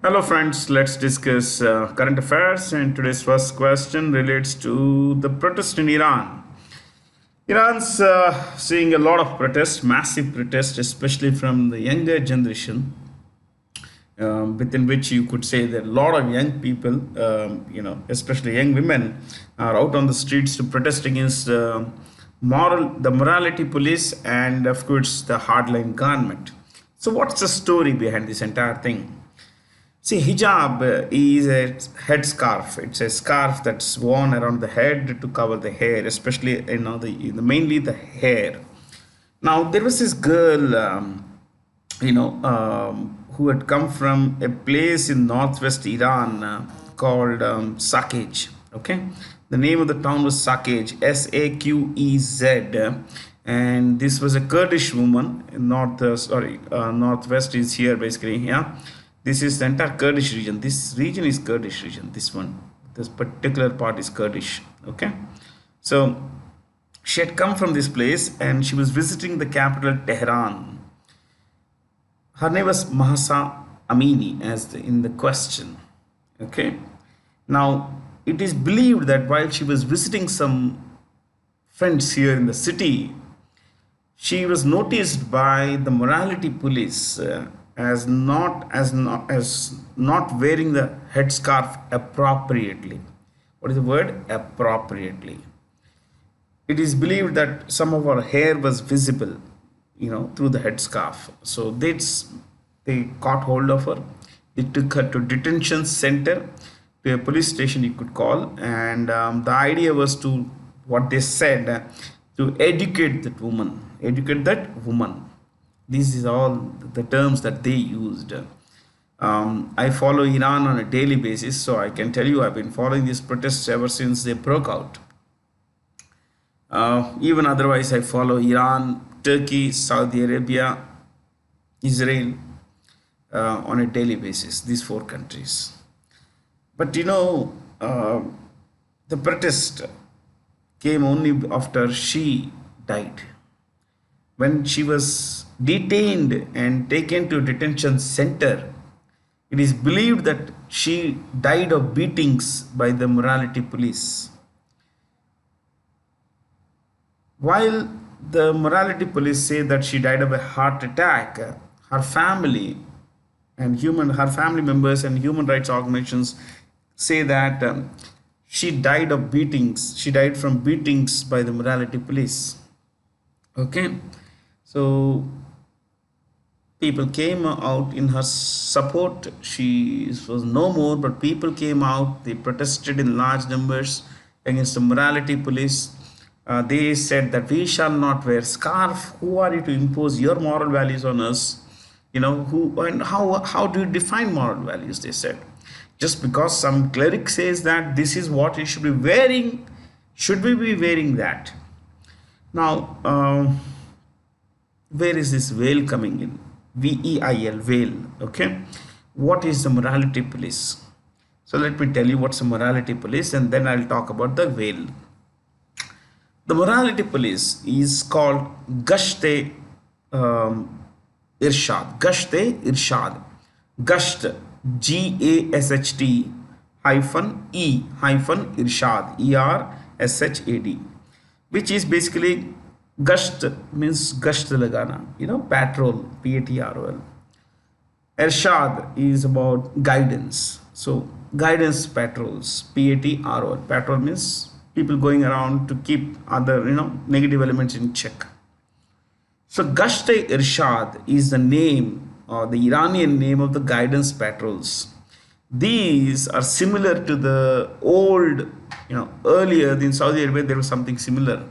Hello, friends. Let's discuss current affairs. And today's first question relates to the protest in Iran. Iran's seeing a lot of protests, massive protests, especially from the younger generation, within which you could say that a lot of young people, especially young women, are out on the streets to protest against the morality police, and of course the hardline government. So, what's the story behind this entire thing? See, hijab is a headscarf. It's a scarf that's worn around the head to cover the hair, especially mainly the hair. Now there was this girl, who had come from a place in northwest Iran called Sakej. Okay, the name of the town was Sakej, Saqez, and this was a Kurdish woman. Northwest is here basically. Yeah, this is the entire Kurdish region. This region is Kurdish region. This particular part is Kurdish. Okay, so she had come from this place and she was visiting the capital Tehran. Her name was Mahsa Amini, in the question. Okay. Now, it is believed that while she was visiting some friends here in the city, she was noticed by the morality police as not wearing the headscarf appropriately. What is the word? Appropriately. It is believed that some of her hair was visible, through the headscarf. So they caught hold of her. They took her to detention center, to a police station you could call, and the idea was to, what they said, to educate that woman. Educate that woman. These is all the terms that they used. I follow Iran on a daily basis, so I can tell you I've been following these protests ever since they broke out. Even otherwise, I follow Iran, Turkey, Saudi Arabia, Israel on a daily basis, these four countries. But the protest came only after she died. When she was detained and taken to a detention center, it is believed that she died of beatings by the morality police. While the morality police say that she died of a heart attack, her family her family members and human rights organizations say that she died of beatings. She died from beatings by the morality police. Okay, so people came out in her support. She was no more, but people came out. They protested in large numbers against the morality police. They said that we shall not wear scarf. Who are you to impose your moral values on us? Who and how do you define moral values? They said, just because some cleric says that this is what you should be wearing, should we be wearing that? Now, where is this veil coming in? VEIL, veil. Okay, what is the morality police? So let me tell you what's the morality police, and then I'll talk about the veil. The morality police is called Gashte Irshad. Gashte Irshad. Gasht, GASHT hyphen E hyphen Irshad, ERSHAD, which is basically Gasht means Gasht lagana, patrol, PATROL. Irshad is about guidance. So guidance patrols, PATROL. Patrol means people going around to keep other negative elements in check. So Gasht-e Irshad is the name, or the Iranian name, of the guidance patrols. These are similar to the old, earlier in Saudi Arabia there was something similar,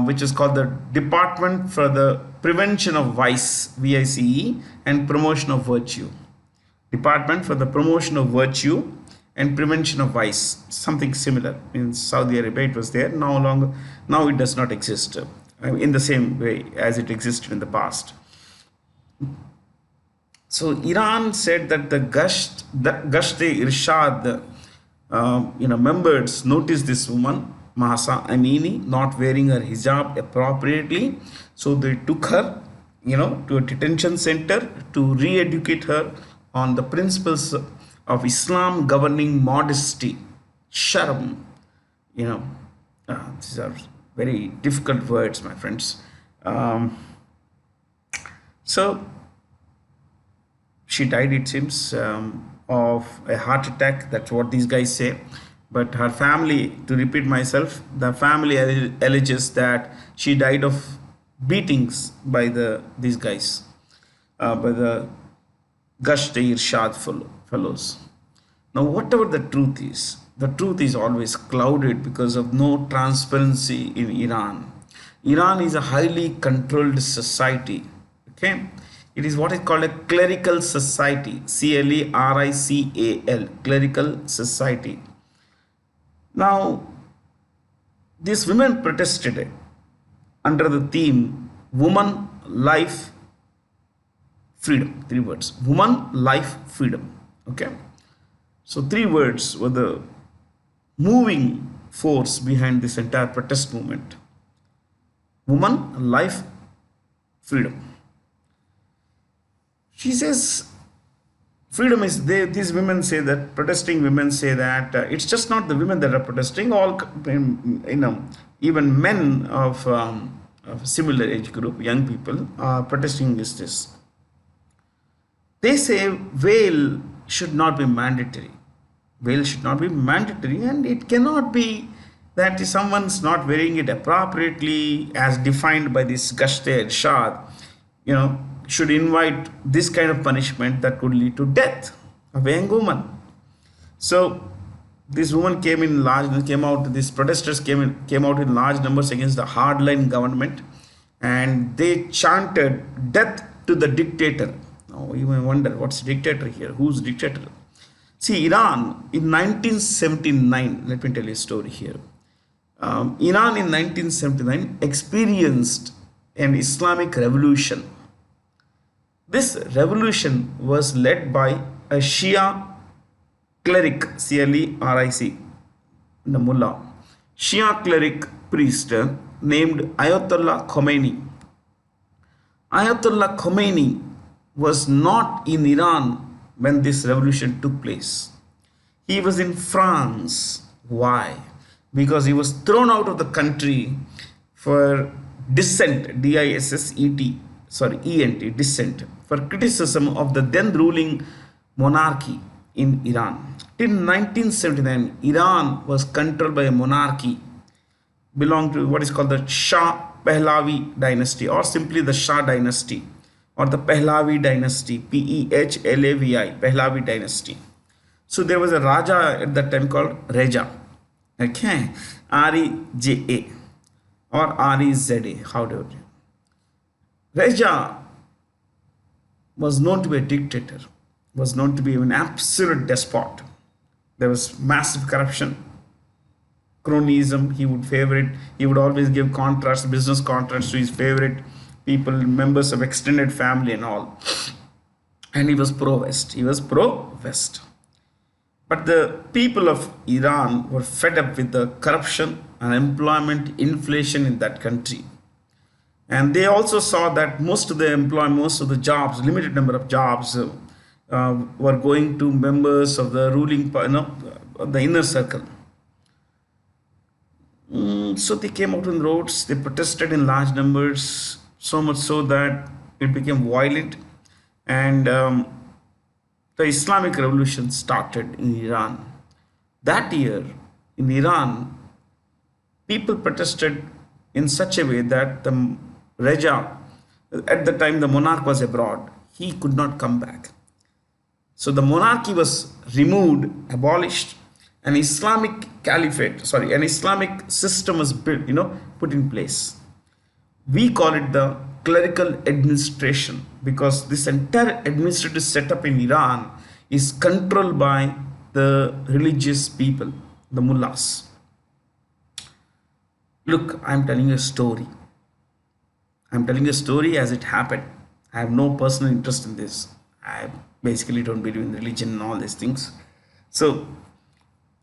which is called the Department for the Prevention of Vice, VICE, and Promotion of Virtue. Department for the Promotion of Virtue and Prevention of Vice, something similar. In Saudi Arabia it was there. Now it does not exist in the same way as it existed in the past. So Iran said that the Gasht-e Irshad members noticed this woman Mahsa Amini not wearing her hijab appropriately, so they took her to a detention center to re-educate her on the principles of Islam governing modesty, sharm. You know, these are very difficult words, my friends. Um, so she died, it seems, of a heart attack. That's what these guys say. But her family, to repeat myself, the family alleges that she died of beatings by these guys, by the Gasht-e-Irshad fellows. Now, whatever the truth is always clouded because of no transparency in Iran. Iran is a highly controlled society. Okay, it is what is called a clerical society. Clerical, clerical society. Now, these women protested under the theme "Woman, Life, Freedom." Three words: woman, life, freedom. Okay, so three words were the moving force behind this entire protest movement: woman, life, freedom. She says freedom is these women say that, protesting women say that it's just not the women that are protesting, all, even men of similar age group, young people are protesting this. They say veil should not be mandatory. Veil should not be mandatory, and it cannot be that if someone's not wearing it appropriately as defined by this Gasht-e-Irshad, should invite this kind of punishment that could lead to death of a young woman. So this woman these protesters came out in large numbers against the hardline government, and they chanted death to the dictator. Now you may wonder, what's dictator here? Who's dictator? See, Iran in 1979, let me tell you a story here. Iran in 1979 experienced an Islamic revolution. This revolution was led by a Shia cleric, C-L-E-R-I-C, the mullah, Shia cleric priest named Ayatollah Khomeini. Ayatollah Khomeini was not in Iran when this revolution took place. He was in France. Why? Because he was thrown out of the country for dissent, D-I-S-S-E-T, E-N-T, dissent, for criticism of the then ruling monarchy in Iran. Till 1979, Iran was controlled by a monarchy belonged to what is called the Shah Pahlavi dynasty, or simply the Shah dynasty, or the Pahlavi dynasty, P-E-H-L-A-V-I, Pahlavi dynasty. So there was a Raja at that time called Reja, okay, R-E-J-A or R-E-Z-A, however. Reja was known to be a dictator, was known to be an absolute despot. There was massive corruption, cronyism. He would always give contracts, business contracts to his favorite people, members of extended family and all. And he was pro-West. But the people of Iran were fed up with the corruption, unemployment, inflation in that country. And they also saw that most of the jobs, limited number of jobs, were going to members of the ruling, the inner circle. So they came out on the roads, they protested in large numbers, so much so that it became violent, and the Islamic Revolution started in Iran. That year, in Iran, people protested in such a way that the Reja, at the time the monarch was abroad, he could not come back. So the monarchy was removed, abolished, an Islamic system was built, put in place. We call it the clerical administration, because this entire administrative setup in Iran is controlled by the religious people, the mullahs. Look, I'm telling you a story. I'm telling you a story as it happened. I have no personal interest in this. I basically don't believe in religion and all these things. So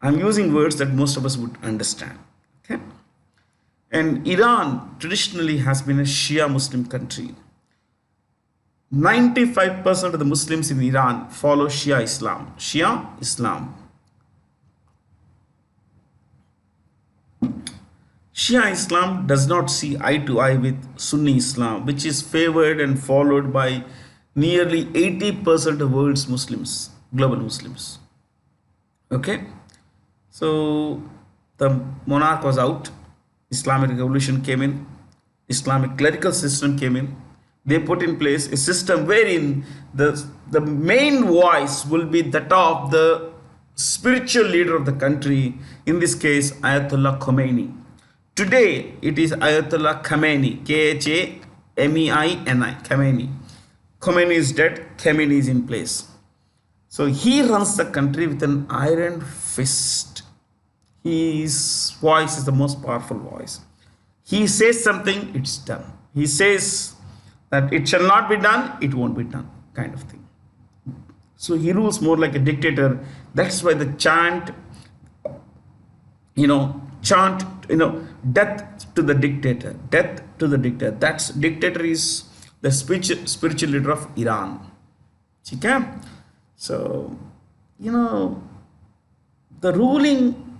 I'm using words that most of us would understand. Okay? And Iran traditionally has been a Shia Muslim country. 95% of the Muslims in Iran follow Shia Islam. Shia Islam. Shia Islam does not see eye to eye with Sunni Islam, which is favored and followed by nearly 80% of world's Muslims, global Muslims. Okay, so the monarch was out, Islamic revolution came in, Islamic clerical system came in. They put in place a system wherein the main voice will be that of the spiritual leader of the country, in this case Ayatollah Khomeini. Today it is Ayatollah Khamenei, Khameini, Khamenei. Khomeini is dead, Khamenei is in place. So he runs the country with an iron fist. His voice is the most powerful voice. He says something, it's done. He says that it shall not be done, it won't be done, kind of thing. So he rules more like a dictator. That's why the chant, death to the dictator, death to the dictator. That's dictator is the spiritual leader of Iran. Okay? So, the ruling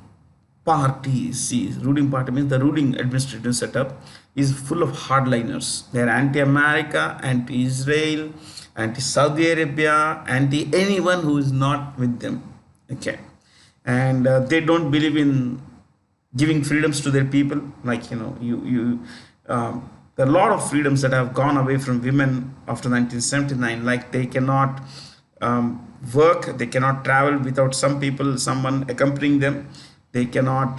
party, ruling party means the ruling administrative setup is full of hardliners. They're anti-America, anti-Israel, anti-Saudi Arabia, anti-anyone who is not with them. Okay. And they don't believe in giving freedoms to their people. Like, there are a lot of freedoms that have gone away from women after 1979. Like they cannot work, they cannot travel without someone accompanying them. They cannot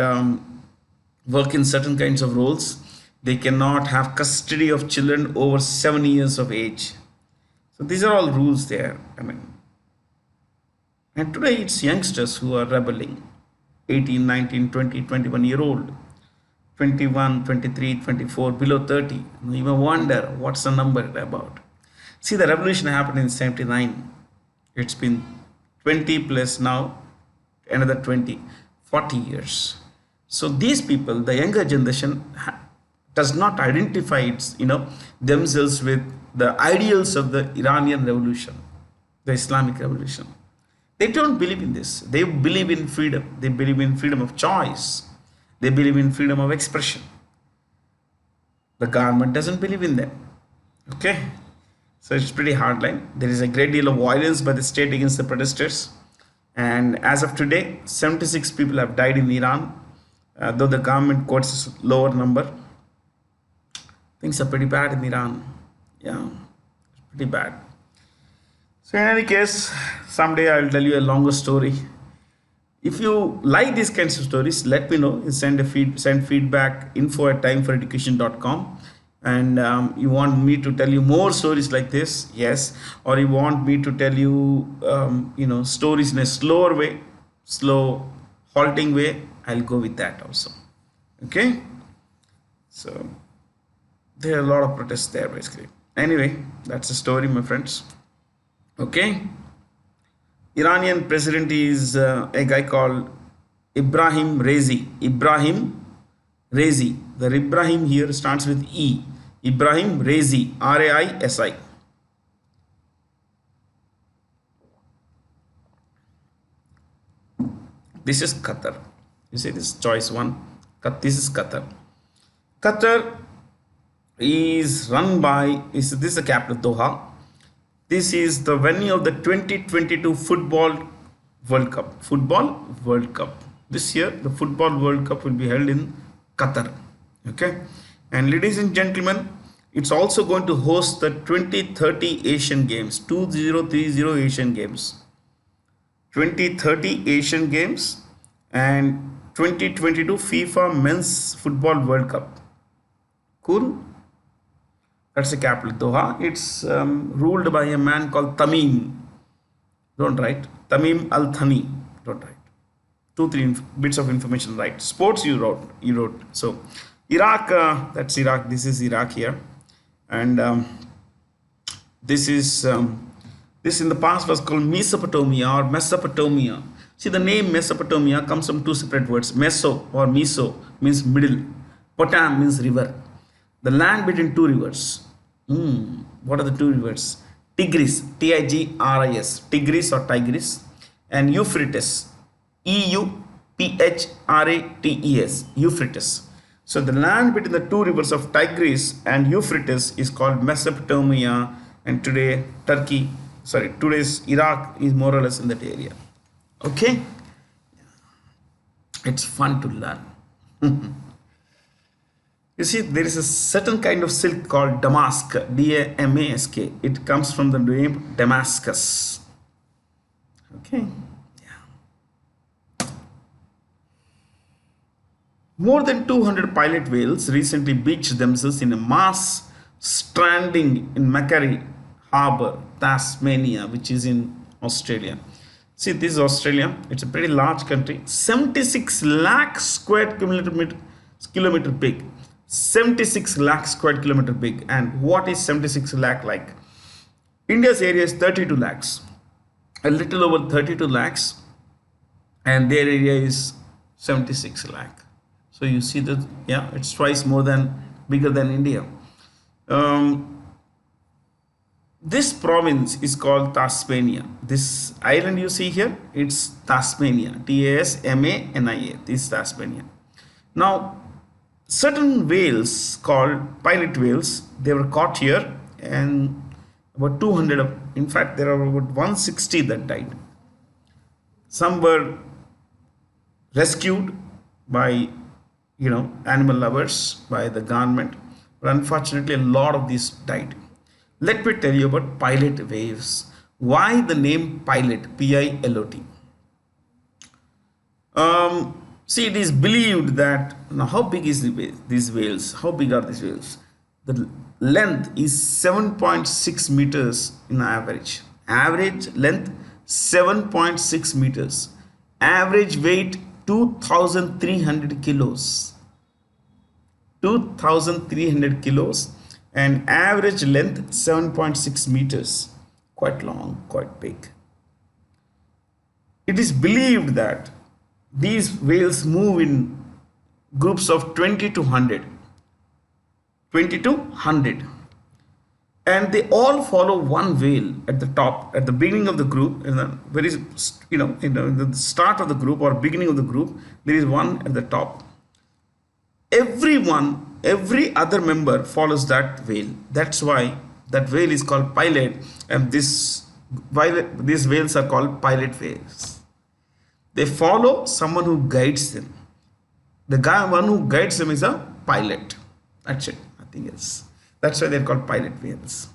work in certain kinds of roles. They cannot have custody of children over 7 years of age. So these are all rules there. And today it's youngsters who are rebelling. 18, 19, 20, 21-year-old. 21, 23, 24, below 30. You may wonder what's the number about. See, the revolution happened in 79. It's been 20 plus now, another 20, 40 years. So these people, the younger generation, does not identify themselves with the ideals of the Iranian revolution, the Islamic revolution. They don't believe in this. They believe in freedom. They believe in freedom of choice. They believe in freedom of expression. The government doesn't believe in them. Okay? So it's pretty hard line. There is a great deal of violence by the state against the protesters. And as of today, 76 people have died in Iran, though the government quotes a lower number. Things are pretty bad in Iran. Yeah, pretty bad. So in any case, someday I'll tell you a longer story. If you like these kinds of stories, let me know. Send feedback info@timeforeducation.com. And you want me to tell you more stories like this, yes, or you want me to tell you stories in a slower way, slow halting way, I'll go with that also. Okay, so there are a lot of protests there basically. Anyway, that's the story, my friends. Okay, Iranian president is a guy called Ibrahim Raisi. The Ibrahim here starts with E. Ibrahim Raisi, Raisi. This is Qatar. You see this choice one. This is Qatar. Qatar is run by, this is the capital Doha. This is the venue of the 2022 Football World Cup. Football World Cup. This year, the Football World Cup will be held in Qatar. Okay. And ladies and gentlemen, it's also going to host the 2030 Asian Games. 2030 Asian Games. 2030 Asian Games and 2022 FIFA Men's Football World Cup. Cool. That's the capital, Doha. It's ruled by a man called Tamim. Don't write. Tamim Al Thani. Don't write. 2-3 bits of information, right? Sports you wrote. So Iraq, that's Iraq. This is Iraq here. And this in the past was called Mesopotamia or Mesopotamia. See, the name Mesopotamia comes from two separate words. Meso or Meso means middle. Potam means river. The land between two rivers. What are the two rivers? Tigris, Tigris, Tigris or Tigris, and Euphrates, Euphrates, Euphrates. So the land between the two rivers of Tigris and Euphrates is called Mesopotamia, and today Turkey, sorry, today's Iraq is more or less in that area. Okay, it's fun to learn. You see, there is a certain kind of silk called damask, Damask. It comes from the name Damascus. Okay. Yeah. More than 200 pilot whales recently beached themselves in a mass stranding in Macquarie Harbour, Tasmania, which is in Australia. See, this is Australia. It's a pretty large country. 76 lakh square kilometer big. 76 lakh square kilometer big. And what is 76 lakh like? India's area is 32 lakhs, a little over 32 lakhs, and their area is 76 lakh. So you see that, yeah, it's twice more than bigger than India. This province is called Tasmania. This island you see here, it's Tasmania, Tasmania. This is Tasmania. Now, certain whales called pilot whales, they were caught here, and about 200 of, in fact there are about 160 that died. Some were rescued by animal lovers, by the government, but unfortunately a lot of these died. Let me tell you about pilot waves. Why the name pilot, Pilot? See, it is believed that, now how big is these whales? How big are these whales? The length is 7.6 meters in average. Average length 7.6 meters. Average weight 2,300 kilos. 2,300 kilos, and average length 7.6 meters. Quite long, quite big. It is believed that these whales move in groups of 20 to 100. 20 to 100. And they all follow one whale at the top, at the beginning of the group, in the very, in the start of the group or beginning of the group, there is one at the top. Every other member follows that whale. That's why that whale is called pilot, and these whales are called pilot whales. They follow someone who guides them. The one who guides them is a pilot. That's it, nothing else. That's why they're called pilot whales.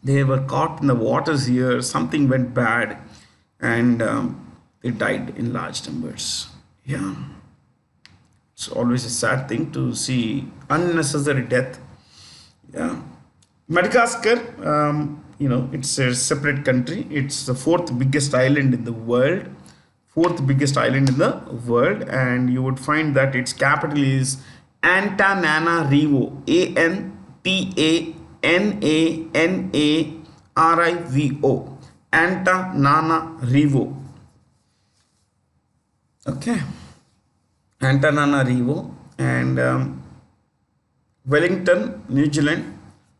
They were caught in the waters here, something went bad, and they died in large numbers. Yeah. It's always a sad thing to see unnecessary death. Yeah. Madagascar, it's a separate country. It's the fourth biggest island in the world. And you would find that its capital is Antananarivo. Antananarivo. Antananarivo. Okay. Antananarivo. And Wellington, New Zealand.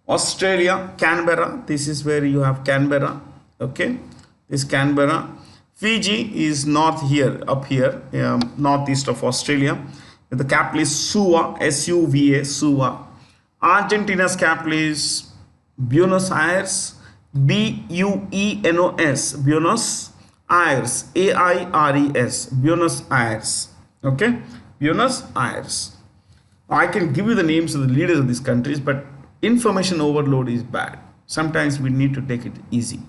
Australia, Canberra. This is where you have Canberra. Okay. This Canberra. Fiji is north here, up here, northeast of Australia. The capital is Suva, S-U-V-A, Suva. Argentina's capital is Buenos Aires, B-U-E-N-O-S, Buenos Aires, A-I-R-E-S, Buenos Aires. Okay, Buenos Aires. I can give you the names of the leaders of these countries, but information overload is bad. Sometimes we need to take it easy.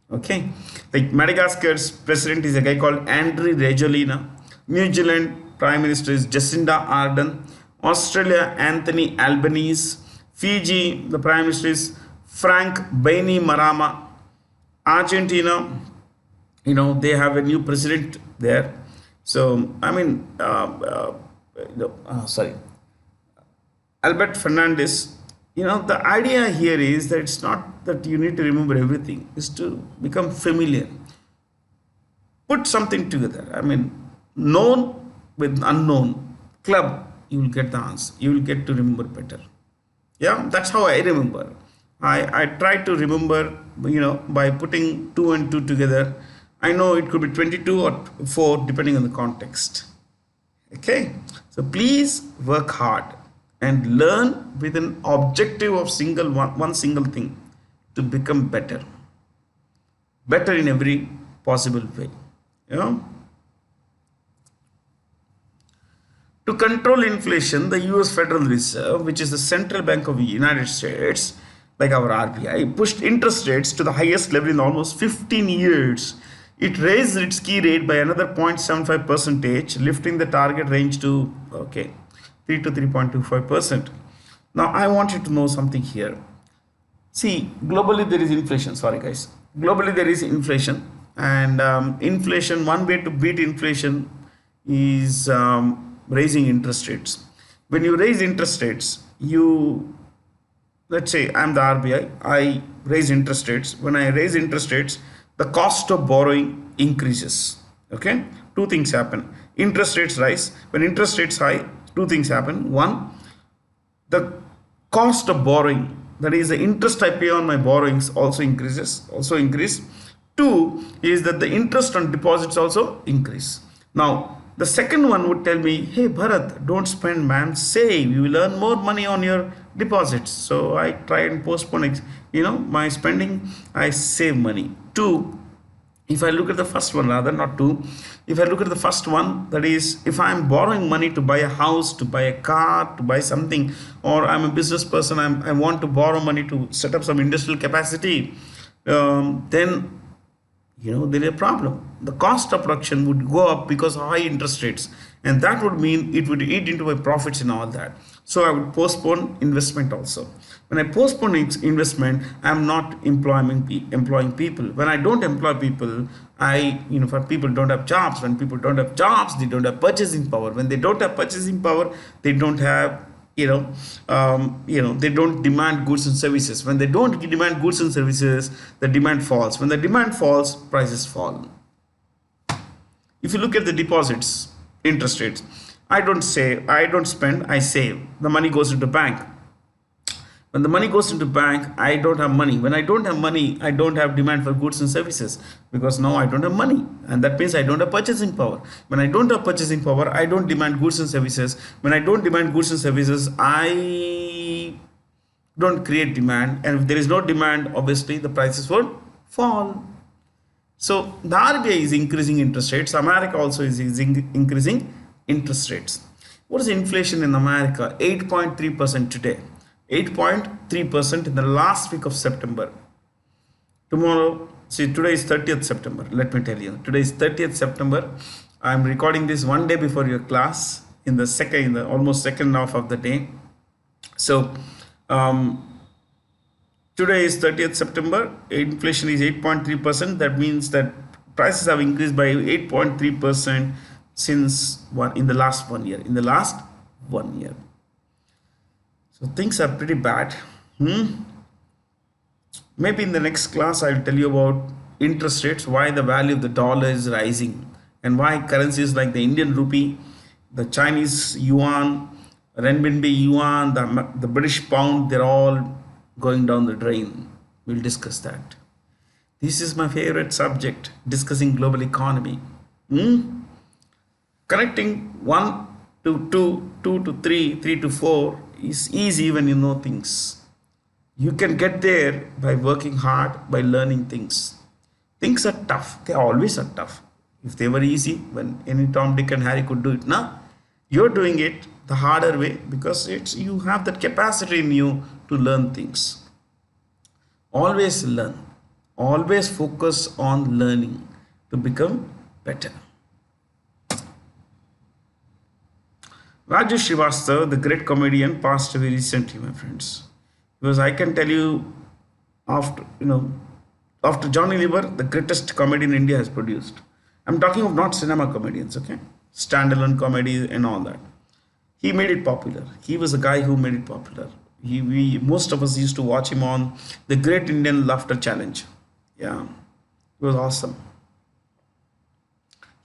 Okay, like Madagascar's president is a guy called Andry Rajoelina. New Zealand Prime Minister is Jacinda Ardern. Australia, Anthony Albanese. Fiji, the Prime Minister is Frank Bainimarama. Argentina, they have a new president there. So, Albert Fernandez. The idea here is that it's not that you need to remember everything, it's to become familiar. Put something together. Known with unknown, club, you will get the answer. You will get to remember better. Yeah, that's how I remember. I try to remember, by putting 2 and 2 together. I know it could be 22 or 4 depending on the context. Okay, so please work hard and learn with an objective of one single thing, to become better in every possible way. You know, to control inflation, the US Federal Reserve, which is the central bank of the United States, like our RBI, pushed interest rates to the highest level in almost 15 years. It raised its key rate by another 0.75 percentage, lifting the target range to 3 to 3.25%. Now I want you to know something here. See, globally there is inflation. Sorry, guys. Globally there is inflation, and inflation. One way to beat inflation is raising interest rates. When you raise interest rates, let's say I'm the RBI. I raise interest rates. When I raise interest rates, the cost of borrowing increases. Okay, two things happen. Interest rates rise. When interest rates high, two things happen. One, the cost of borrowing, that is the interest I pay on my borrowings, also increase. Two is that the interest on deposits also increase. Now the second one would tell me, hey Bharat, don't spend man, save, you will earn more money on your deposits. So I try and postpone my spending, I save money. Two, if I look at the first one, rather not two, if I look at the first one, that is, if I'm borrowing money to buy a house, to buy a car, to buy something, or I'm a business person, I want to borrow money to set up some industrial capacity, then there is a problem. The cost of production would go up because of high interest rates, and that would mean it would eat into my profits and all that. So I would postpone investment also. When I postpone investment, I am not employing people. When I don't employ people, for people don't have jobs. When people don't have jobs, they don't have purchasing power. When they don't have purchasing power, they don't have they don't demand goods and services. When they don't demand goods and services, the demand falls. When the demand falls, prices fall. If you look at the deposits, interest rates, I don't spend, I save. The money goes into bank. When the money goes into bank, I don't have money. When I don't have money, I don't have demand for goods and services, because now I don't have money, and that means I don't have purchasing power. When I don't have purchasing power, I don't demand goods and services. When I don't demand goods and services, I don't create demand, and if there is no demand, obviously the prices will fall. So the RBI is increasing interest rates. America also is increasing interest rates. What is inflation in America? 8.3% today. 8.3% in the last week of September. Tomorrow, see, today is 30th September. Let me tell you, today is 30th September. I am recording this one day before your class, in the almost second half of the day. So today is 30th September. Inflation is 8.3%. That means that prices have increased by 8.3% in the last 1 year. In the last 1 year. So things are pretty bad. Maybe in the next class I'll tell you about interest rates, why the value of the dollar is rising, and why currencies like the Indian rupee, the Chinese yuan, renminbi yuan, the British pound, they're all going down the drain. We'll discuss that. This is my favorite subject, discussing global economy. Connecting 1 to 2, 2 to 3, 3 to 4 is easy when you know things. You can get there by working hard, by learning things. Things are tough. They always are tough. If they were easy, when any Tom, Dick and Harry could do it, now you're doing it the harder way, because you have that capacity in you to learn things. Always learn. Always focus on learning to become better. Raju Srivastava, the great comedian, passed away recently, my friends. Because I can tell you, after Johnny Lever, the greatest comedian India has produced. I'm talking of not cinema comedians, okay? Standalone comedy and all that. He made it popular. He was the guy who made it popular. Most of us used to watch him on the Great Indian Laughter Challenge. Yeah, it was awesome.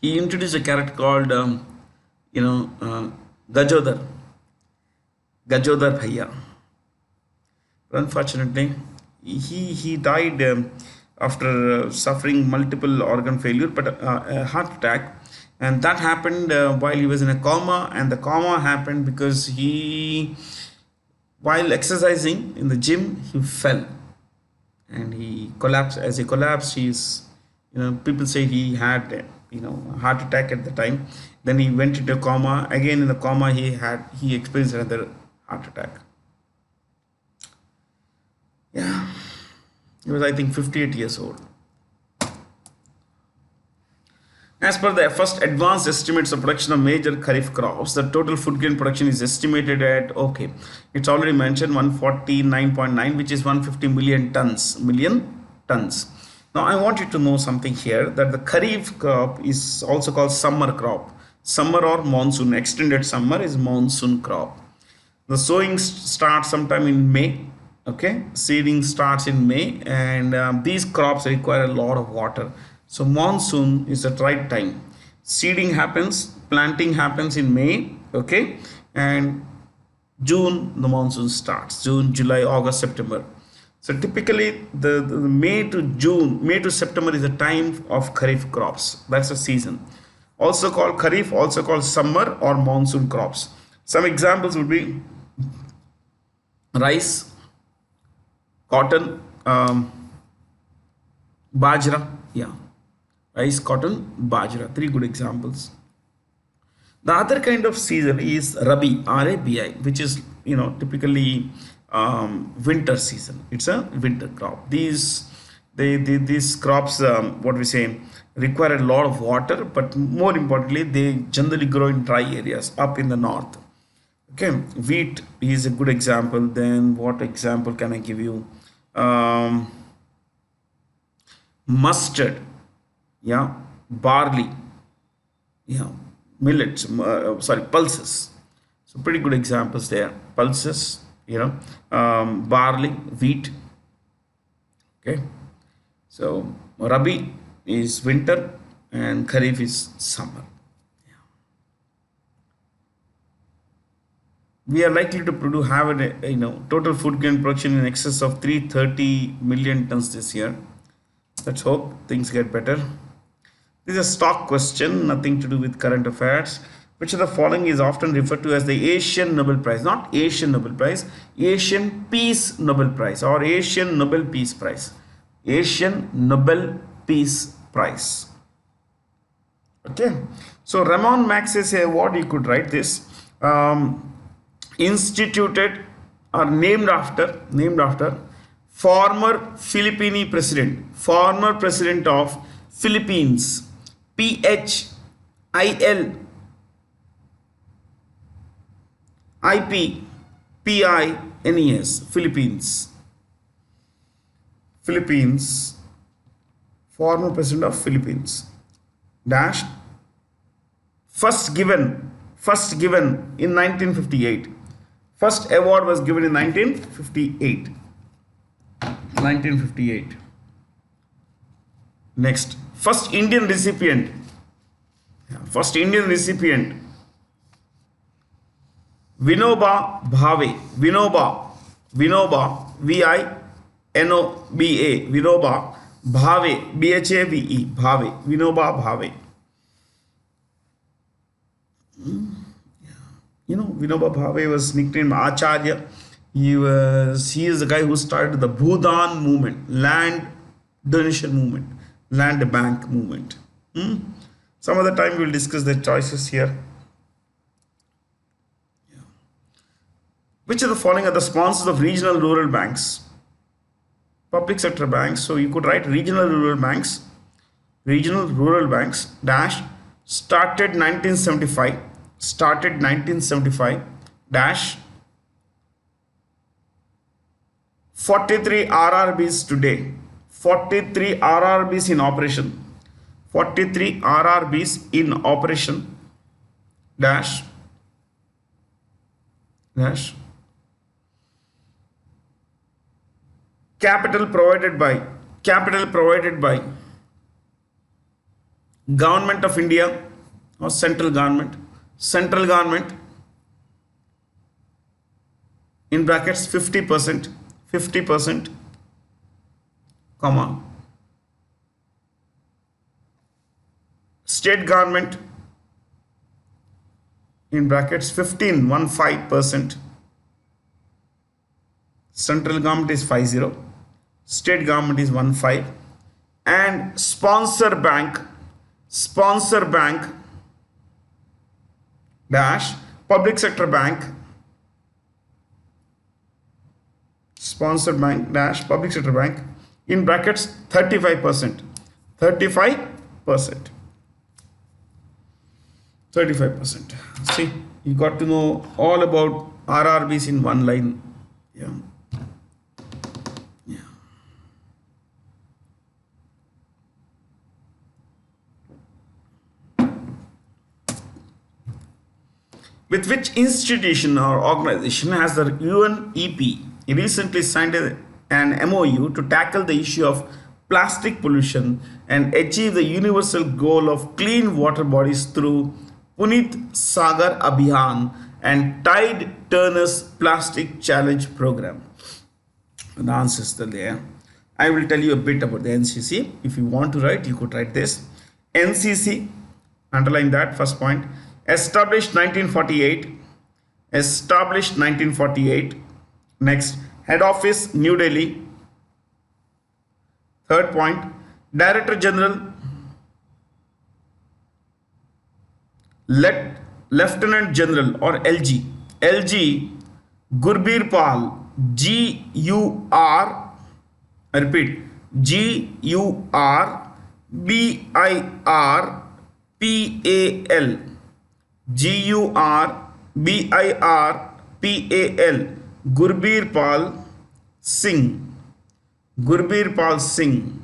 He introduced a character called, Gajodhar Bhaiya. But unfortunately, he died after suffering multiple organ failure, but a heart attack, and that happened while he was in a coma, and the coma happened because he, while exercising in the gym, he fell and he collapsed. As he collapsed, he's, people say he had a heart attack at the time. Then he went into a coma. Again in the coma, he experienced another heart attack. Yeah, he was, I think, 58 years old. As per the first advanced estimates of production of major kharif crops, the total food grain production is estimated at, okay, it's already mentioned, 149.9, which is 150 million tons. Now I want you to know something here, that the kharif crop is also called summer crop. Summer or monsoon, extended summer is monsoon crop. The sowing starts sometime in May. Okay, seeding starts in May, and these crops require a lot of water. So monsoon is the right time. Seeding happens, planting happens in May. Okay, and June the monsoon starts. June, July, August, September. So typically the May to June, May to September is the time of kharif crops. That's the season. Also called kharif, also called summer or monsoon crops. Some examples would be rice, cotton, bajra. Yeah, rice, cotton, bajra. Three good examples. The other kind of season is Rabi, RABI, which is, typically winter season. It's a winter crop. These crops, what we say, require a lot of water, but more importantly, they generally grow in dry areas up in the north. Okay, wheat is a good example. Then what example can I give you? Mustard, yeah, barley, yeah, millets, sorry, pulses. So pretty good examples there. Pulses, barley, wheat. Okay, so Rabi is winter and Kharif is summer. We are likely to have a total food grain production in excess of 330 million tons this year. Let's hope things get better. This is a stock question, nothing to do with current affairs. Which of the following is often referred to as the Asian Nobel Prize? Not Asian Nobel Prize, Asian Peace Nobel Prize or Asian Nobel Peace Prize. Asian Nobel Peace Prize. Okay, so Ramon Magsaysay Award, you could write this. Instituted or named after former president of Philippines, Philippines, Philippines, former president of Philippines, dash, first given in 1958. First award was given in 1958. Next, first Indian recipient. Vinoba Bhave. Vinoba, Vinoba, Vinoba Bhave, Bhave, Bhave, Vinoba Bhave. Vinoba Bhave was nicknamed Acharya. He is the guy who started the Bhudan movement, land donation movement, land bank movement. Some other time we will discuss the choices here. Which of the following are the sponsors of regional rural banks? Public sector banks. So you could write regional rural banks. Regional rural banks dash started 1975 dash 43 RRBs today. 43 RRBs in operation. 43 RRBs in operation dash capital provided by Government of India or central government in brackets 50%, comma, state government in brackets 15%, central government is 50, state government is 15, and sponsor bank dash public sector bank, sponsor bank dash public sector bank in brackets 35%, 35%. See, you got to know all about RRBs in one line. Yeah. With which institution or organization has the UNEP recently signed an MOU to tackle the issue of plastic pollution and achieve the universal goal of clean water bodies through Punit Sagar Abhiyan and Tide Turner's Plastic Challenge program? The answer is still there. I will tell you a bit about the NCC. If you want to write, you could write this. NCC, underline that first point. Established 1948. Established 1948. Next, head office New Delhi. Third point, Director General Lieutenant General or LG. LG Gurbir Pal. GUR. I repeat, GURBIR PAL. GURBIR PAL. Gurbir Pal Singh. Gurbir Pal Singh.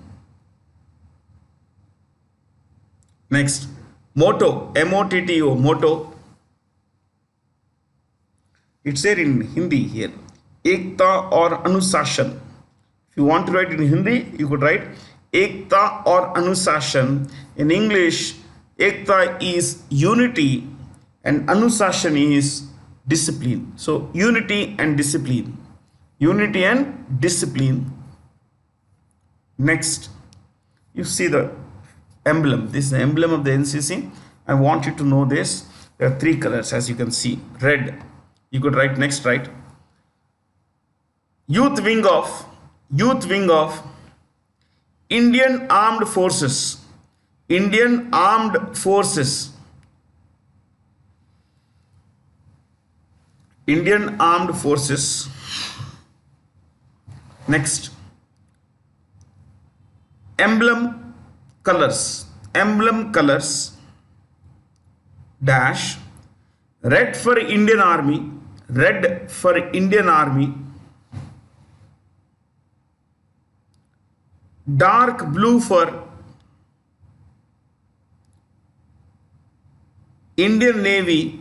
Next, motto, MOTTO, motto. It's there in Hindi here. Ekta or Anusashan. If you want to write in Hindi, you could write Ekta or Anusashan. In English, Ekta is unity and Anusashan is discipline. So, unity and discipline. Unity and discipline. Next, you see the emblem. This is the emblem of the NCC. I want you to know this. There are three colors, as you can see. Red. You could write next, right? Youth wing of Indian Armed Forces. Indian Armed Forces. Indian Armed Forces. Next, emblem colors dash red for Indian Army, dark blue for Indian Navy,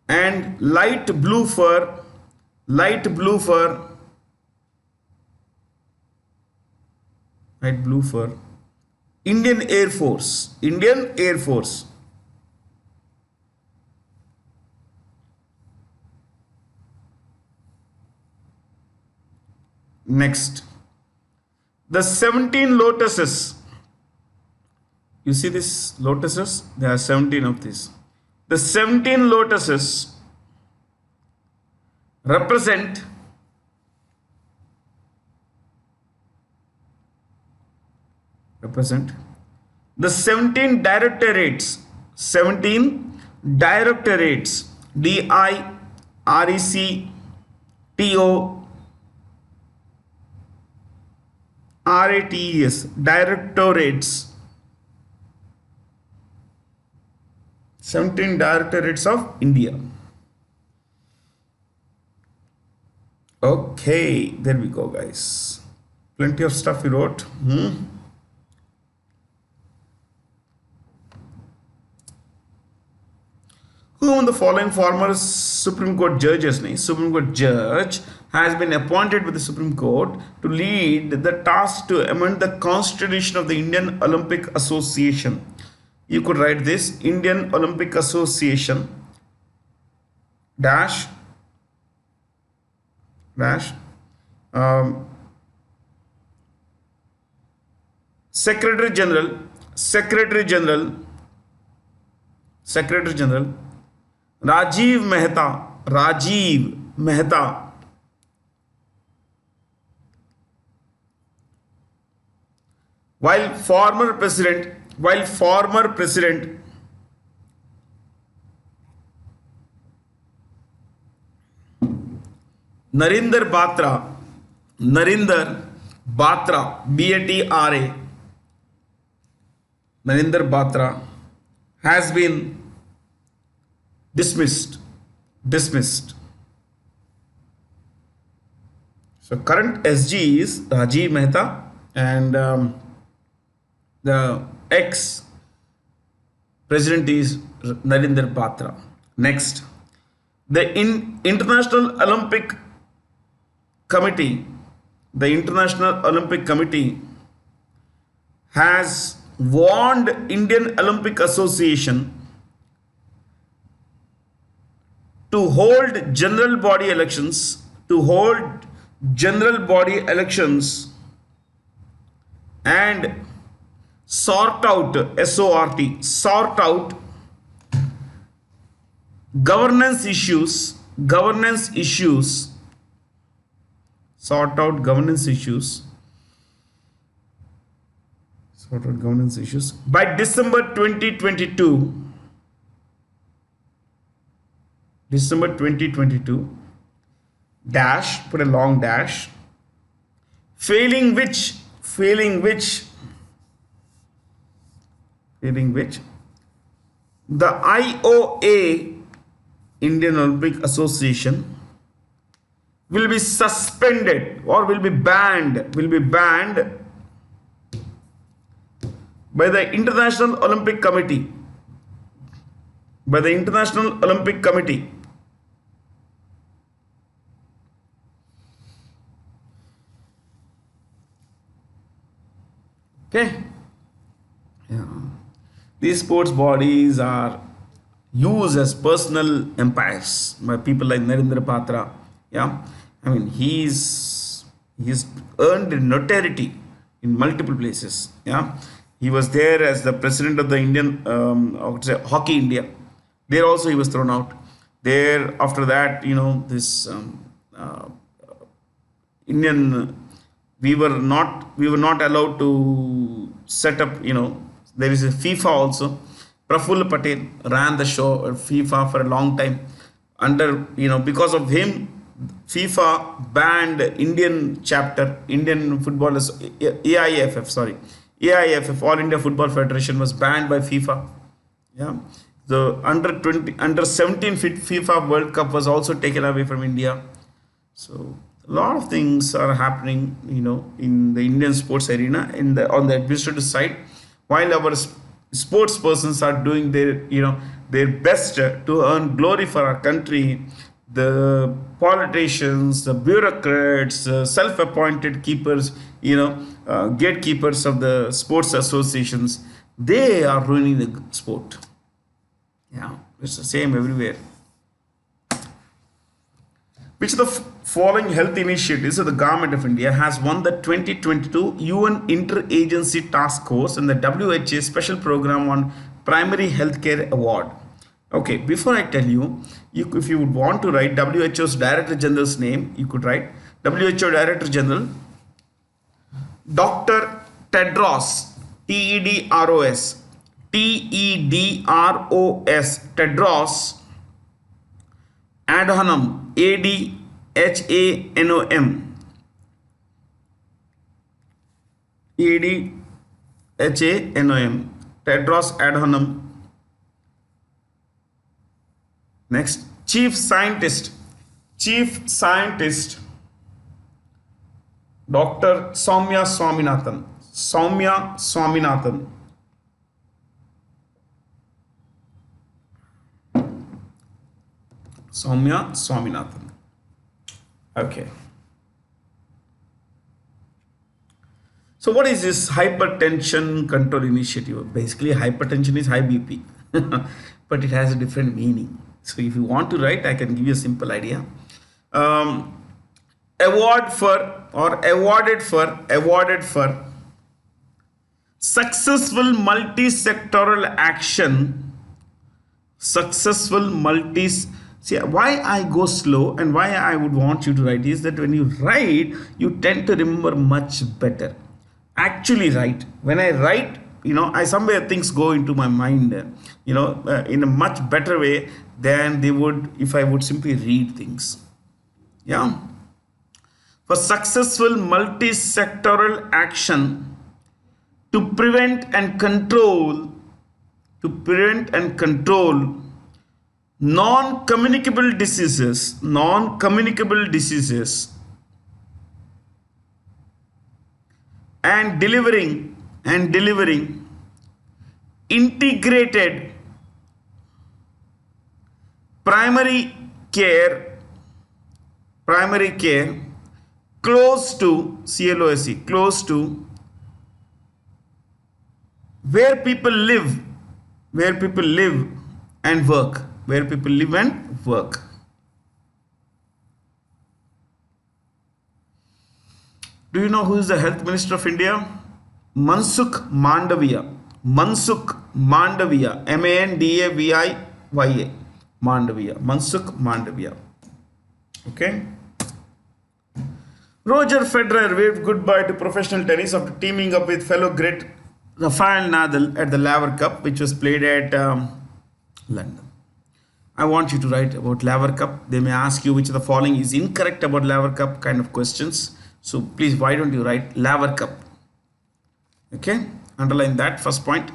and light blue for Indian Air Force. Next, the 17 lotuses. You see these lotuses? There are 17 of these. The 17 lotuses represent the 17 directorates, directorates, 17 directorates of India. Okay, there we go, guys. Plenty of stuff we wrote. Who among the following former Supreme Court judges, Supreme Court judge has been appointed with the Supreme Court to lead the task to amend the Constitution of the Indian Olympic Association? You could write this: Indian Olympic Association dash dash um, Secretary General, Secretary General, Secretary General Rajiv Mehta, Rajiv Mehta, while former President Narinder Batra, Narinder Batra, Batra, Narinder Batra has been dismissed. Dismissed. So current SG is Rajiv Mehta and the ex president is Narinder Batra. Next, the International Olympic Committee, the International Olympic Committee has warned Indian Olympic Association to hold general body elections, and sort out sort out governance issues, sort out governance issues, by December 2022. December 2022 dash, put a long dash, failing which the IOA, Indian Olympic Association, will be suspended or will be banned by the International Olympic Committee, okay. Yeah. These sports bodies are used as personal empires by people like Narendra Batra. Yeah, I mean he's earned notoriety in multiple places. Yeah, he was there as the president of the Indian I would say Hockey India. There also he was thrown out. There after that, this Indian, we were not allowed to set up. There is a FIFA also. Prafull Patel ran the show at FIFA for a long time. Because of him, FIFA banned Indian chapter, Indian footballers, AIFF, sorry, AIFF, All India Football Federation was banned by FIFA. Yeah, the under 17 FIFA World Cup was also taken away from India. So a lot of things are happening, in the Indian sports arena, on the administrative side, while our sports persons are doing their best to earn glory for our country. The politicians, the bureaucrats, self-appointed keepers, gatekeepers of the sports associations, they are ruining the sport. Yeah, it's the same everywhere. Which of the following health initiatives of the Government of India has won the 2022 UN Interagency Task Force and the WHO Special Program on Primary Healthcare Award? Okay, before I tell you, if you would want to write WHO's Director General's name, you could write WHO Director General Dr. Tedros, Tedros, Tedros, Tedros Adhanom, Adhanom, Adhanom, Tedros Adhanom. Next, Chief Scientist, Dr. Soumya Swaminathan, Soumya Swaminathan. Okay. So what is this hypertension control initiative? Basically, hypertension is high BP, but it has a different meaning. So if you want to write, I can give you a simple idea. awarded for successful multi-sectoral action. See, why I go slow and why I would want you to write is that when you write, you tend to remember much better. Actually write. When I write, I somewhere things go into my mind, in a much better way than they would if I would simply read things. Yeah. For successful multi-sectoral action to prevent and control non-communicable diseases and delivering integrated primary care close to where people live and work. Do you know who is the health minister of India? Mansukh Mandavia. Mandavia. Mansukh Mandavia. Okay. Roger Federer waved goodbye to professional tennis after teaming up with fellow great Rafael Nadal at the Laver Cup, which was played at London. I want you to write about Laver Cup. They may ask you which of the following is incorrect about Laver Cup kind of questions. So please, why don't you write Laver Cup? Okay, underline that first point.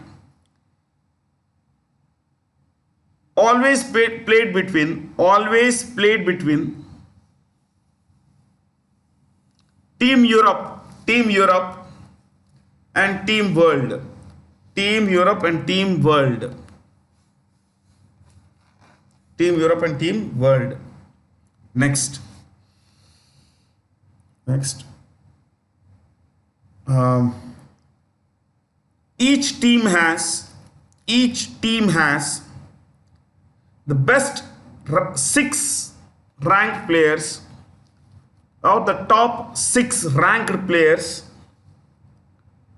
Always played between Team Europe and Team World. Team Europe and Team World. Next. Each team has the best 6 ranked players, or the top 6 ranked players.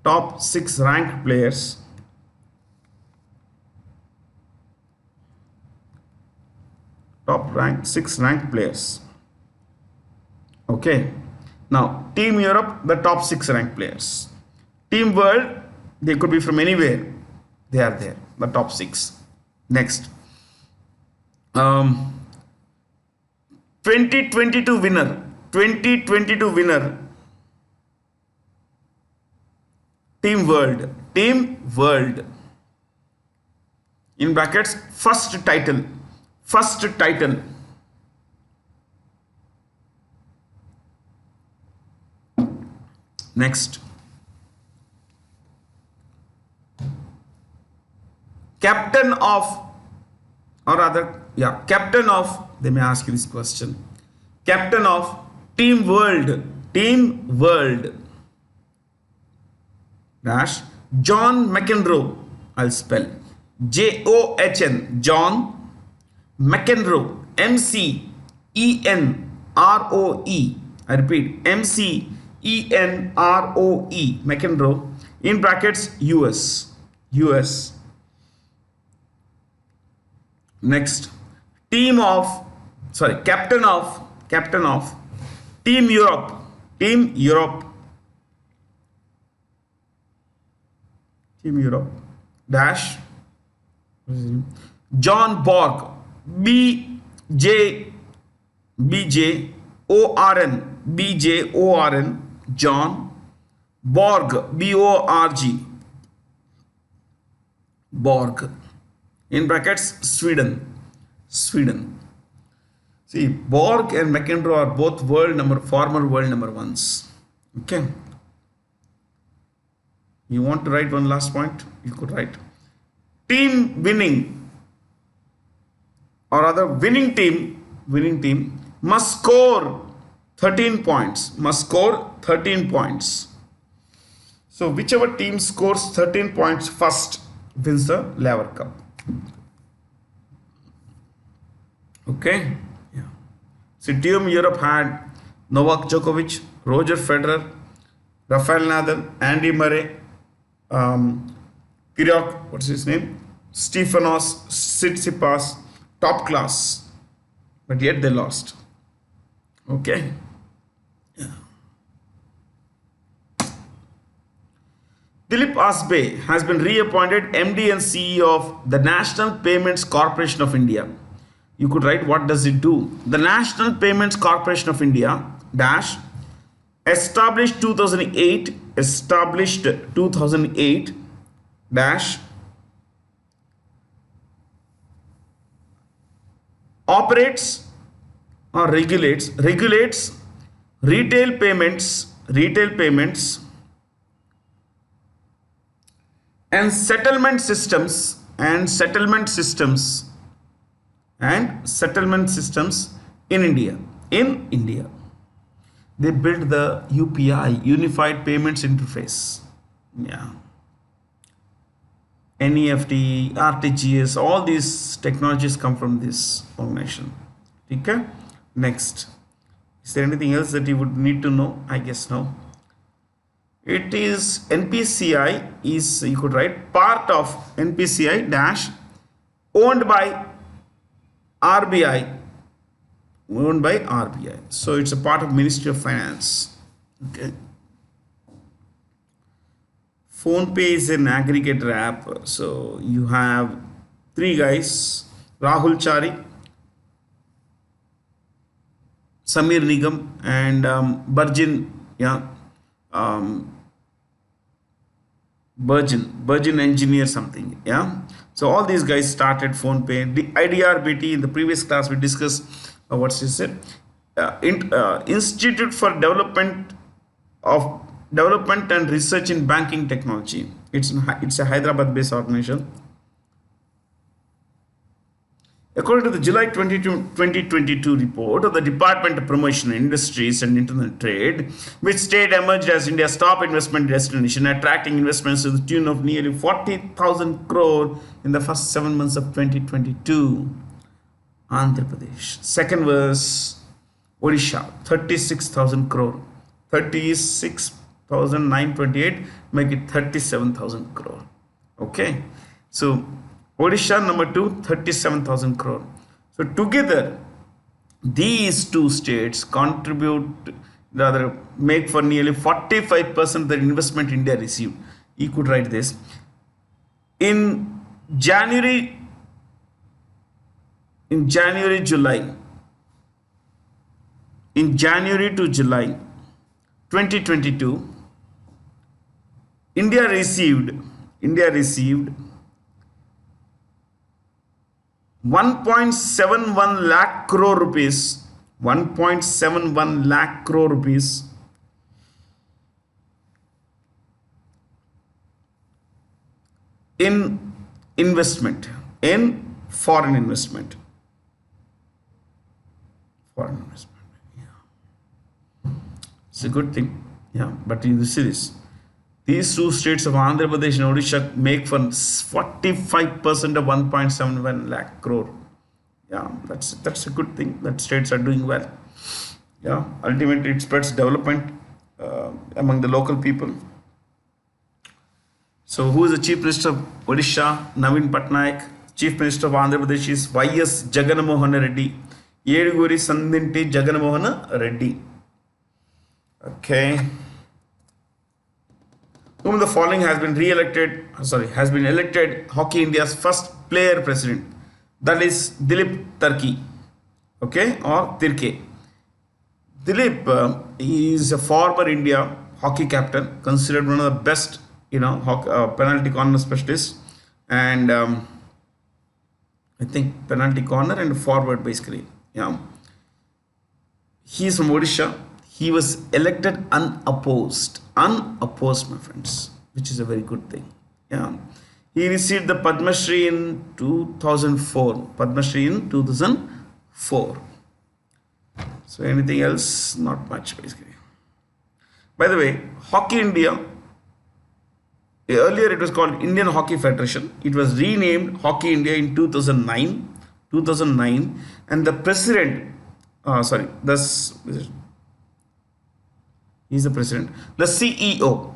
Top 6 ranked players. Okay. Now, Team Europe, the top 6 ranked players. Team World, they could be from anywhere. They are there, the top 6. Next. 2022 winner. Team World. In brackets, first title. Next. Captain of, they may ask you this question. Captain of Team World. Dash John McEnroe. I'll spell John. John McEnroe. McEnroe. I repeat, McEnroe. McEnroe. In brackets, US. Next. Captain of Team Europe. Dash John Borg. BJORN. John Borg. Borg. In brackets, Sweden. See, Borg and McEnroe are both former world number 1s. Okay. You want to write one last point? You could write team winning, or rather winning team must score 13 points. So whichever team scores 13 points first wins the Laver Cup. Okay. Yeah. So Team Europe had Novak Djokovic, Roger Federer, Rafael Nadal, Andy Murray, um, Kyrgios, what's his name? Stefanos Tsitsipas, top class, but yet they lost. Okay. Dilip Asbe has been reappointed MD and CEO of the National Payments Corporation of India. You could write what does it do? The National Payments Corporation of India dash established 2008 dash operates or regulates retail payments and settlement systems in India. They built the UPI, Unified Payments Interface. Yeah. NEFT, RTGS, all these technologies come from this organization. Okay? Next. Is there anything else that you would need to know? I guess no. It is NPCI is, you could write, part of NPCI dash owned by RBI. So it's a part of Ministry of Finance. Okay. PhonePe is an aggregator app. So you have three guys: Rahul Chari, Samir Nigam, and Burjin. Yeah. Virgin Engineer something. Yeah. So all these guys started PhonePe. The IDRBT, in the previous class we discussed what's this said, Institute for Development and Research in Banking Technology. It's a Hyderabad based organization. According to the July 2022 report of the Department of Promotion, Industries and International Trade, which state emerged as India's top investment destination, attracting investments to the tune of nearly 40,000 crore in the first 7 months of 2022. Andhra Pradesh. Second was Odisha, 36,000 crore. 36,928, make it 37,000 crore. Okay. So Odisha number 2, 37,000 crore. So together, these two states make for nearly 45% of the investment India received. You could write this. In January to July 2022, India received 1.71 lakh crore rupees, 1.71 lakh crore rupees in investment, in foreign investment. Yeah. It's a good thing. Yeah, but you see this. These two states of Andhra Pradesh and Odisha make for 45% of 1.71 lakh crore. Yeah, that's a good thing that states are doing well. Yeah, ultimately it spreads development among the local people. So who is the Chief Minister of Odisha? Naveen Patnaik. Chief Minister of Andhra Pradesh is Y.S. Jagannamohan Reddy. Yeduguri Sandinti Jagannamohan Reddy. Okay. Whom the following has been elected Hockey India's first player president. That is Dilip Turkey. Okay, or Tirke. Dilip is a former India hockey captain, considered one of the best, penalty corner specialists, and I think penalty corner and forward basically. Yeah, he is from Odisha. He was elected unopposed, my friends, which is a very good thing. Yeah, he received the Padma Shri in 2004. So anything else? Not much basically. By the way, Hockey India, earlier it was called Indian Hockey Federation. It was renamed Hockey India in 2009, and the president, He's the president. The CEO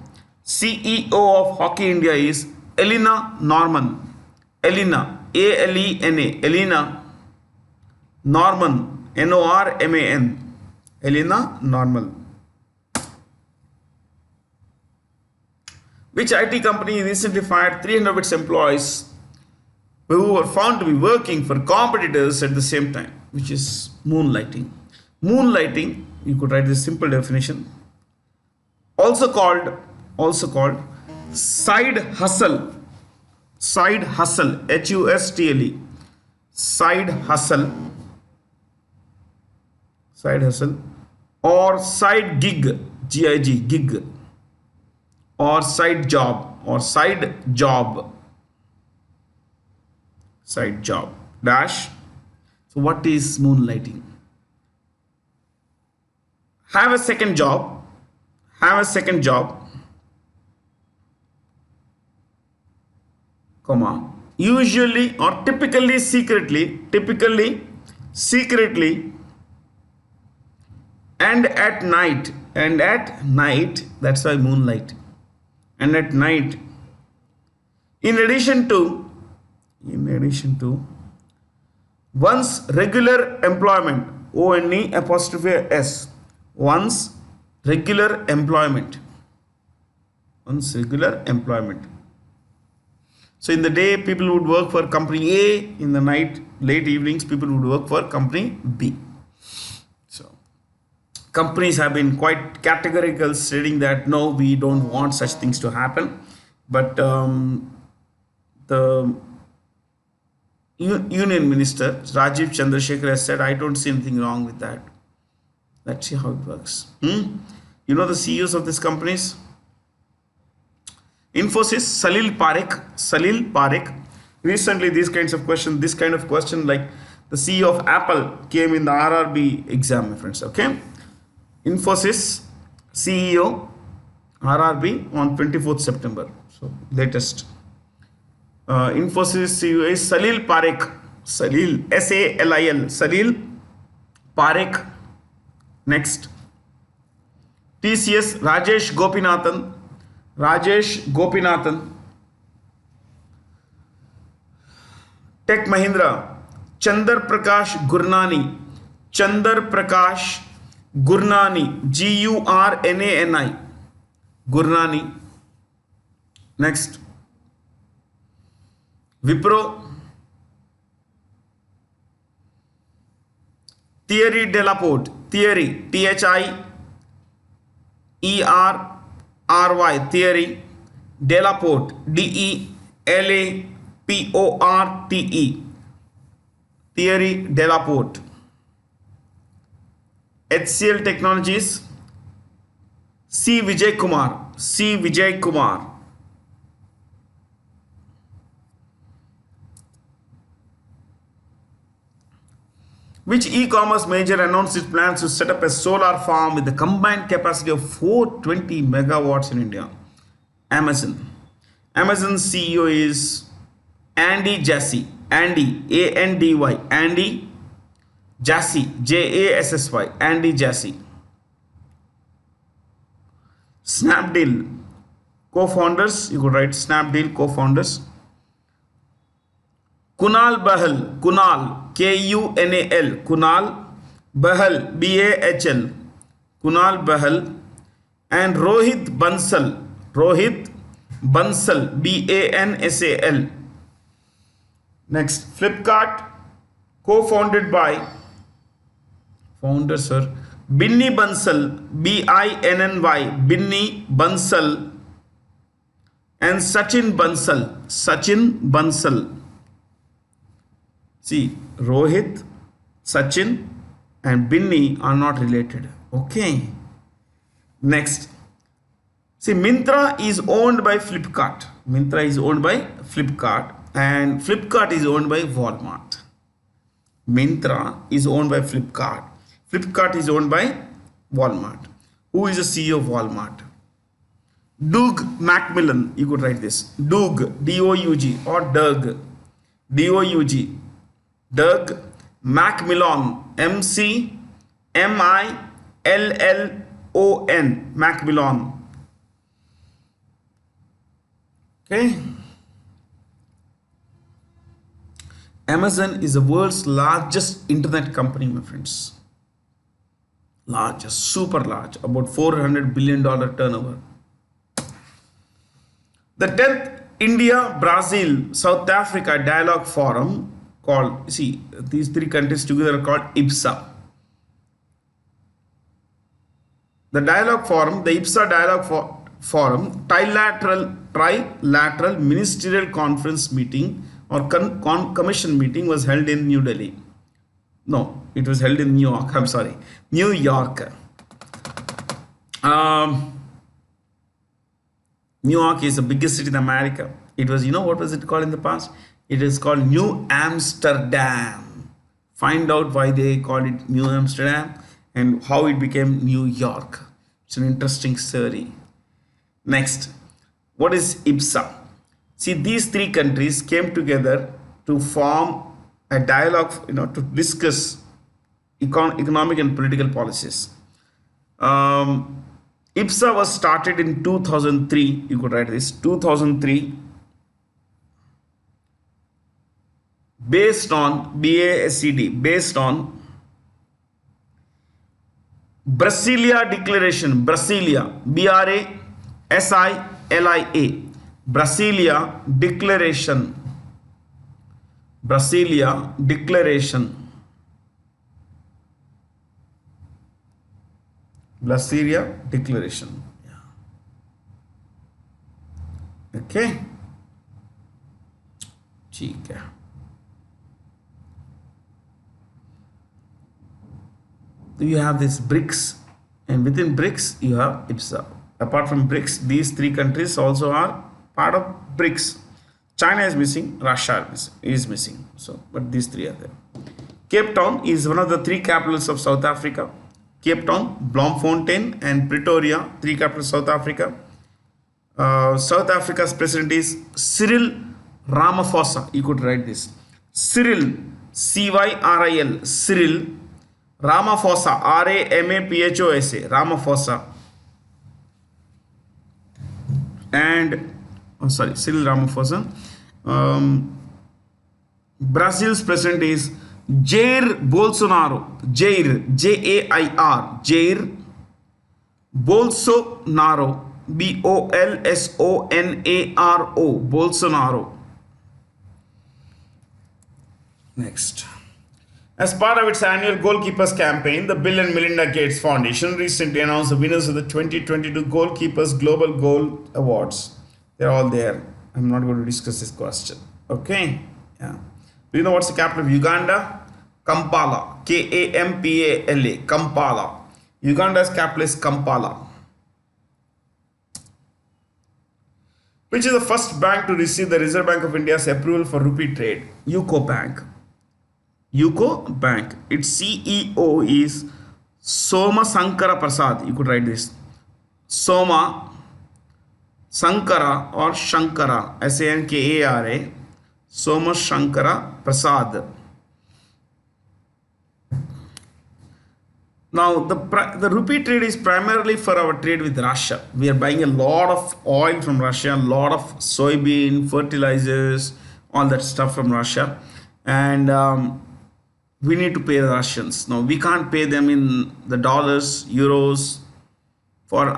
of Hockey India is Elena Norman. Elena, A-L-E-N-A, Elena Norman, N-O-R-M-A-N. Elena Norman. Which IT company recently fired 300 of its employees who were found to be working for competitors at the same time, which is moonlighting. Moonlighting, you could write this simple definition, also called side hustle, H-U-S-T-L-E, side hustle, or side gig, G-I-G, gig, or side job, dash. So what is moonlighting? Have a second job, comma, usually or typically secretly, and at night, that's why moonlight, and at night, in addition to one's regular employment, O-N-E apostrophe S, one's regular employment. So in the day, people would work for company A. In the night, late evenings, people would work for company B. So companies have been quite categorical, stating that no, we don't want such things to happen. But the Union Minister Rajiv Chandrasekhar has said, I don't see anything wrong with that. Let's see how it works. You know the CEOs of these companies? Infosys, Salil Parekh. Recently, this kind of question like the CEO of Apple came in the RRB exam, my friends. Okay, Infosys CEO RRB on 24th September. So latest. Infosys CEO is Salil Parekh. Salil, S-A-L-I-L. Salil Parekh. Next. TCS Rajesh Gopinathan. Tech Mahindra Chandar Prakash Gurnani, G-U-R-N-A-N-I, Gurnani. Next. Wipro Thierry Delaporte, T-H-I-E-R-R-Y, Thierry Delaporte, D-E-L-A-P-O-R-T-E, Thierry Delaporte. HCL Technologies, C. Vijay Kumar. Which e-commerce major announced its plans to set up a solar farm with a combined capacity of 420 megawatts in India? Amazon. Amazon's CEO is Andy Jassy. Andy, A-N-D-Y. Andy Jassy, J-A-S-S-Y. Andy Jassy. Snapdeal co-founders, you could write Snapdeal co-founders. Kunal Bahal, K-U-N-A-L, Kunal Bahal, B-A-H-L, Kunal Bahal, and Rohit Bansal, B-A-N-S-A-L. Next, Flipkart, co-founded by Binny Bansal, B-I-N-N-Y, Binny Bansal, and Sachin Bansal. See, Rohit, Sachin and Binny are not related. Okay. Next. See, Myntra is owned by Flipkart. And Flipkart is owned by Walmart. Myntra is owned by Flipkart. Flipkart is owned by Walmart. Who is the CEO of Walmart? Doug Macmillan. You could write this. Doug, D-O-U-G, or Doug, D-O-U-G. Doug Macmillan, M-C-M-I-L-L-A-N, M-A-C-M-I-L-L-O-N, Macmillan. Okay. Amazon is the world's largest internet company, my friends. Largest, super large, about $400 billion turnover. The 10th India, Brazil, South Africa Dialogue Forum, called, see, these three countries together are called IBSA. The Dialogue Forum, the IBSA Dialogue Forum, trilateral ministerial conference meeting or commission meeting was held in New Delhi. No, it was held in New York. I'm sorry, New York. New York is the biggest city in America. It was, you know, what was it called in the past? It is called New Amsterdam. Find out why they called it New Amsterdam and how it became New York. It's an interesting story. Next, what is IBSA? See, these three countries came together to form a dialogue, you know, to discuss economic and political policies. IBSA was started in 2003. You could write this, 2003, based on BASED, based on Brasilia Declaration, Brasilia, B-R-A-S-I-L-I-A, Brasilia Declaration, Brasilia Declaration, Brasilia Declaration. Okay, ठीक है. You have this BRICS, and within BRICS you have IBSA. Apart from BRICS, these three countries also are part of BRICS. China is missing, Russia is missing. So, but these three are there. Cape Town is one of the three capitals of South Africa. Cape Town, Bloemfontein, and Pretoria, three capitals of South Africa. South Africa's president is Cyril Ramaphosa. You could write this. Cyril, C-Y-R-I-L, Cyril Ramaphosa, R-A-M-A-P-H-O-S-A, Ramaphosa. And, Cyril Ramaphosa. Brazil's president is Jair Bolsonaro. Jair, J-A-I-R, Jair Bolsonaro, B-O-L-S-O-N-A-R-O, Bolsonaro. Next. As part of its annual Goalkeepers campaign, the Bill and Melinda Gates Foundation recently announced the winners of the 2022 Goalkeepers Global Goal Awards. They're all there. I'm not going to discuss this question. Okay. Yeah. Do you know what's the capital of Uganda? Kampala. K-A-M-P-A-L-A. Kampala. Uganda's capital is Kampala. Which is the first bank to receive the Reserve Bank of India's approval for rupee trade? UCO Bank. UCO Bank. Its CEO is Soma Sankara Prasad. You could write this. Soma Sankara or Shankara. S-A-N-K-A-R-A. Soma Shankara Prasad. Now, the rupee trade is primarily for our trade with Russia. We are buying a lot of oil from Russia, a lot of soybean, fertilizers, all that stuff from Russia. And we need to pay the Russians. Now, we can't pay them in the dollars, euros, for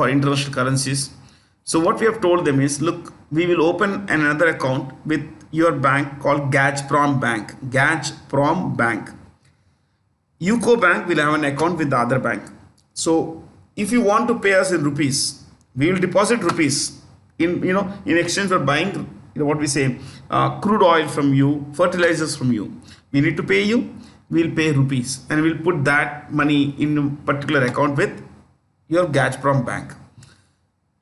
international currencies. So what we have told them is, look, we will open another account with your bank called Gazprom Bank. Gazprom Bank. UCO Bank will have an account with the other bank. So if you want to pay us in rupees, we will deposit rupees in exchange for buying what we say crude oil from you, fertilizers from you. We need to pay you. We'll pay rupees and we'll put that money in a particular account with your Gazprom Bank.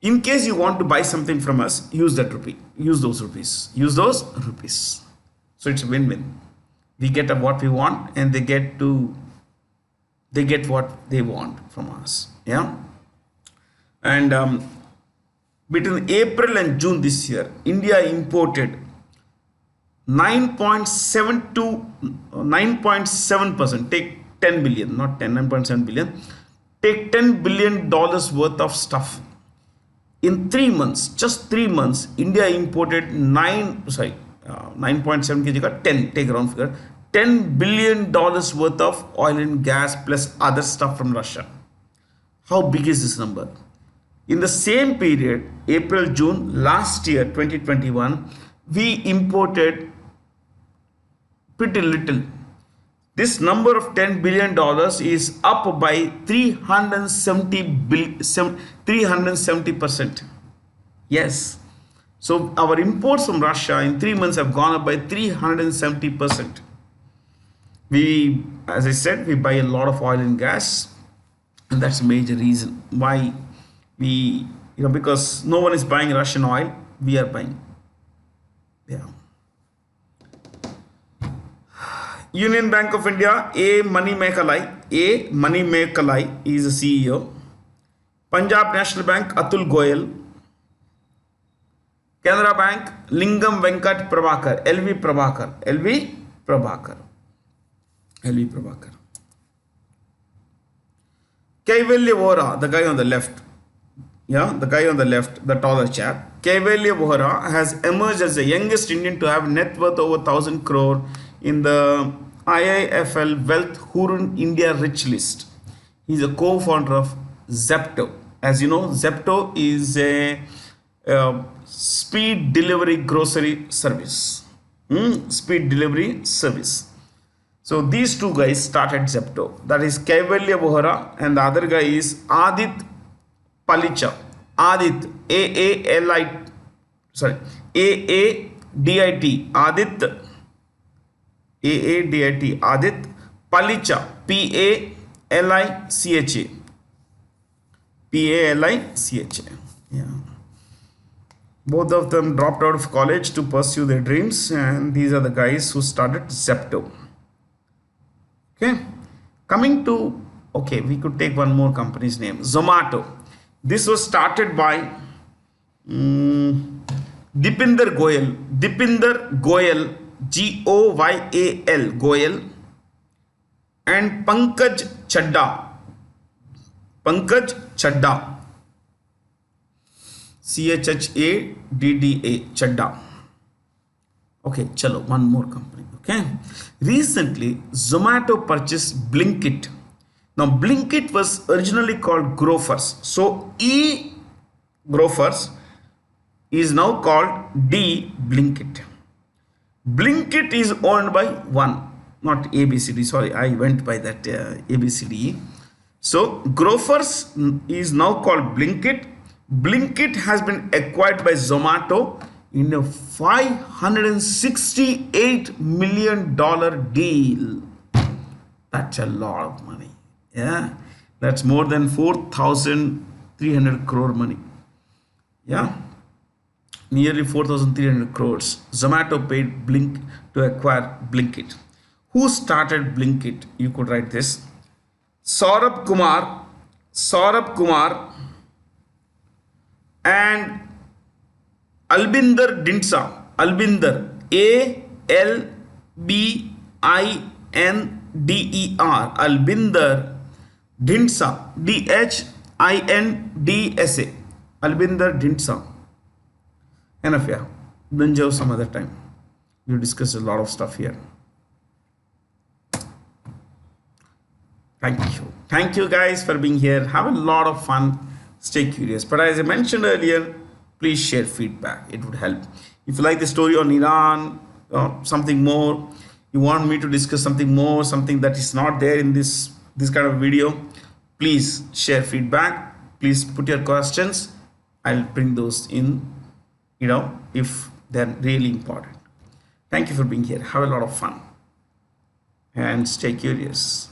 In case you want to buy something from us, use that rupee. Use those rupees. Use those rupees. So it's a win-win. We get what we want and they get what they want from us. Yeah. And between April and June this year, India imported 9.7%, take 10 billion, not 10, 9.7 billion, take $10 billion worth of stuff. In 3 months, just 3 months, India imported 9.7 kg ka 10, take round figure, $10 billion worth of oil and gas plus other stuff from Russia. How big is this number? In the same period, April, June last year, 2021, we imported pretty little. This number of $10 billion is up by 370%. Yes. So our imports from Russia in 3 months have gone up by 370%. We, as I said, we buy a lot of oil and gas, and that's a major reason why we, because no one is buying Russian oil, we are buying. Yeah. Union Bank of India, A. Moneymakalai is the CEO. Punjab National Bank, Atul Goyal. Canara Bank, Lingam Venkat Prabhakar, LV Prabhakar. Kaivalya Vora, the guy on the left. Yeah, the guy on the left, the taller chap. Kaivalya Vora has emerged as the youngest Indian to have net worth over 1,000 crore in the IIFL Wealth Hurun India Rich List. He's a co-founder of Zepto. As you know, Zepto is a speed delivery grocery service. Speed delivery service. So these two guys started Zepto. That is Kaivalya Vohra, and the other guy is Adit Palicha. Adit, A-A-D-I-T. Adit Palicha, P-A-L-I-C-H-A. Yeah. Both of them dropped out of college to pursue their dreams, and these are the guys who started Zepto. Okay, we could take one more company's name, Zomato. This was started by Dipinder Goyal, G-O-Y-A-L, Goyal, and Pankaj Chadda, C-H-H-A-D-D-A, Chadda. Okay, chalo, one more company. Okay, recently Zomato purchased Blinkit. Now Blinkit was originally called Grofers. So Grofers is now called Blinkit. Blinkit is owned by one, not ABCD. Sorry, I went by that ABCD. So Grofers is now called Blinkit. Blinkit has been acquired by Zomato in a $568 million deal. That's a lot of money. Yeah, that's more than 4,300 crore money. Yeah, nearly 4,300 crores. Zomato paid Blink to acquire Blinkit. Who started Blinkit? You could write this. Saurabh Kumar and Albinder Dindsa. Albinder, A-L-B-I-N-D-E-R. Albinder Dindsa, D-H-I-N-D-S-A. Albinder Dindsa. Enough, yeah. Then Joe some other time. You discuss a lot of stuff here. Thank you guys for being here. Have a lot of fun. Stay curious. But as I mentioned earlier, please share feedback. It would help. If you like the story on Iran or something more, you want me to discuss something more, something that is not there in this kind of video, please share feedback. Please put your questions. I'll bring those in, if they're really important. Thank you for being here. Have a lot of fun and stay curious.